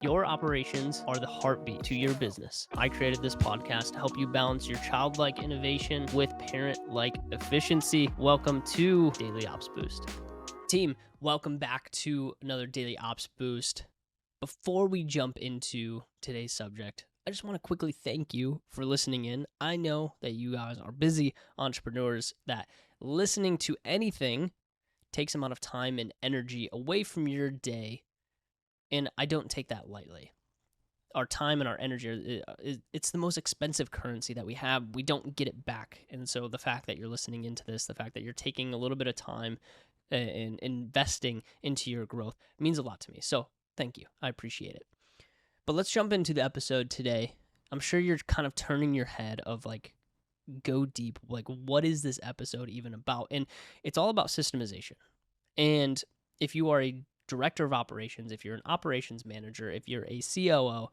Your operations are the heartbeat to your business. I created this podcast to help you balance your childlike innovation with parent-like efficiency. Welcome to Daily Ops Boost. Team, welcome back to another Daily Ops Boost. Before we jump into today's subject, I just want to quickly thank you for listening in. I know that you guys are busy entrepreneurs, that listening to anything takes a amount of time and energy away from your day. And I don't take that lightly. Our time and our energy, it's the most expensive currency that we have. We don't get it back. And so the fact that you're listening into this, the fact that you're taking a little bit of time and investing into your growth means a lot to me. So thank you. I appreciate it. But let's jump into the episode today. I'm sure you're kind of turning your head of like, go deep. Like, what is this episode even about? And it's all about systemization. And if you are a director of operations, if you're an operations manager, if you're a COO,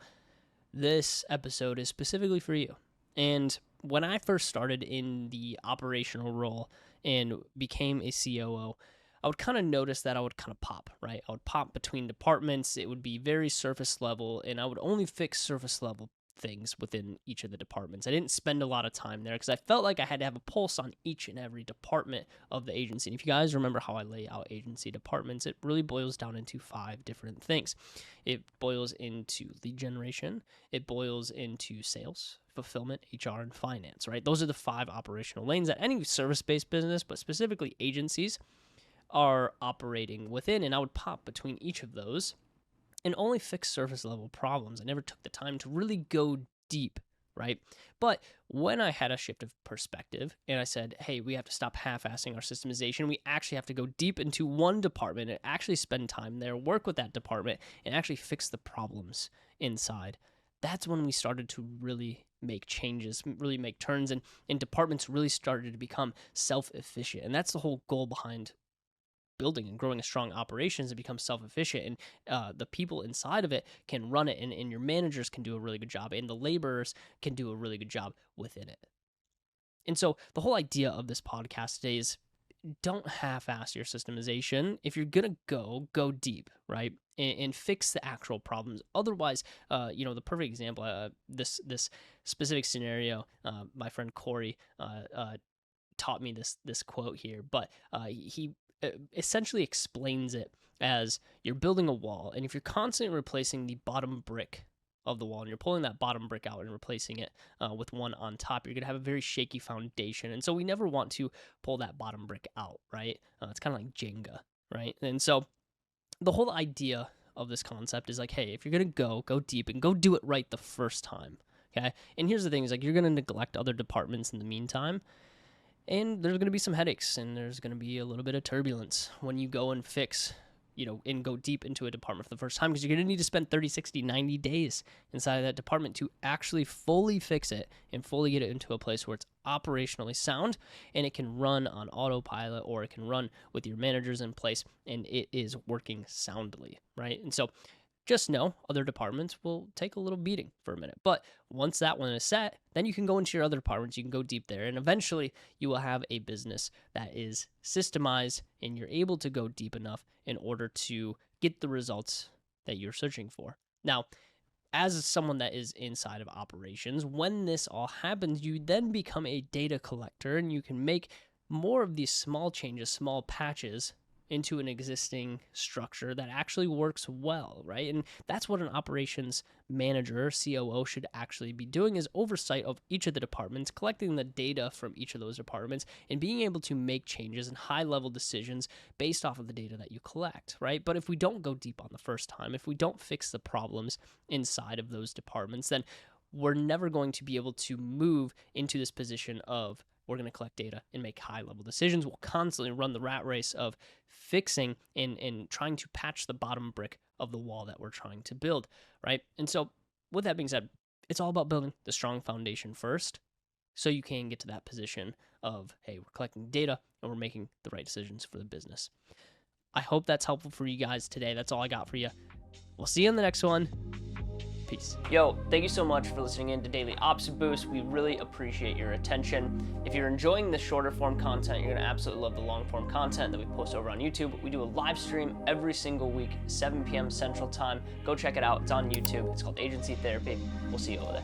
this episode is specifically for you. And when I first started in the operational role and became a COO, I would kind of notice that I would kind of pop, right? I would pop between departments. It would be very surface level, and I would only fix surface level things within each of the departments. I didn't spend a lot of time there because I felt like I had to have a pulse on each and every department of the agency. And if you guys remember how I lay out agency departments, it really boils down into 5 different things. It boils into lead generation, it boils into sales, fulfillment, HR, and finance, right? Those are the 5 operational lanes that any service-based business, but specifically agencies, are operating within. And I would pop between each of those and only fix surface level problems. I never took the time to really go deep, right? But when I had a shift of perspective and I said, hey, we have to stop half-assing our systemization, we actually have to go deep into one department and actually spend time there, work with that department, and actually fix the problems inside. That's when we started to really make changes, really make turns, and departments really started to become self-efficient. And that's the whole goal behind building and growing a strong operations. It becomes self-efficient, and the people inside of it can run it, and your managers can do a really good job, and the laborers can do a really good job within it. And so the whole idea of this podcast today is don't half-ass your systemization. If you're gonna go deep, right, and fix the actual problems. Otherwise, the perfect example, this specific scenario, my friend Corey taught me this quote here, but he essentially explains it as you're building a wall, and if you're constantly replacing the bottom brick of the wall and you're pulling that bottom brick out and replacing it with one on top, you're going to have a very shaky foundation. And so we never want to pull that bottom brick out, right? It's kind of like Jenga, right? And so the whole idea of this concept is like, hey, if you're going to go deep and go do it right the first time, okay? And here's the thing is like, you're going to neglect other departments in the meantime. And there's going to be some headaches, and there's going to be a little bit of turbulence when you go and fix, and go deep into a department for the first time, because you're going to need to spend 30, 60, 90 days inside of that department to actually fully fix it and fully get it into a place where it's operationally sound and it can run on autopilot, or it can run with your managers in place and it is working soundly, right? And so just know other departments will take a little beating for a minute. But once that one is set, then you can go into your other departments. You can go deep there. And eventually you will have a business that is systemized and you're able to go deep enough in order to get the results that you're searching for. Now, as someone that is inside of operations, when this all happens, you then become a data collector and you can make more of these small changes, small patches into an existing structure that actually works well, right? And that's what an operations manager, COO, should actually be doing, is oversight of each of the departments, collecting the data from each of those departments, and being able to make changes and high-level decisions based off of the data that you collect, right? But if we don't go deep on the first time, if we don't fix the problems inside of those departments, then we're never going to be able to move into this position of we're going to collect data and make high-level decisions. We'll constantly run the rat race of fixing and trying to patch the bottom brick of the wall that we're trying to build, right? And so with that being said, it's all about building the strong foundation first so you can get to that position of, hey, we're collecting data and we're making the right decisions for the business. I hope that's helpful for you guys today. That's all I got for you. We'll see you in the next one. Peace. Yo, thank you so much for listening in to Daily Ops Boost. We really appreciate your attention. If you're enjoying the shorter form content, you're gonna absolutely love the long form content that we post over on YouTube. We do a live stream every single week, 7 p.m. Central Time. Go check it out. It's on YouTube. It's called Agency Therapy. We'll see you over there.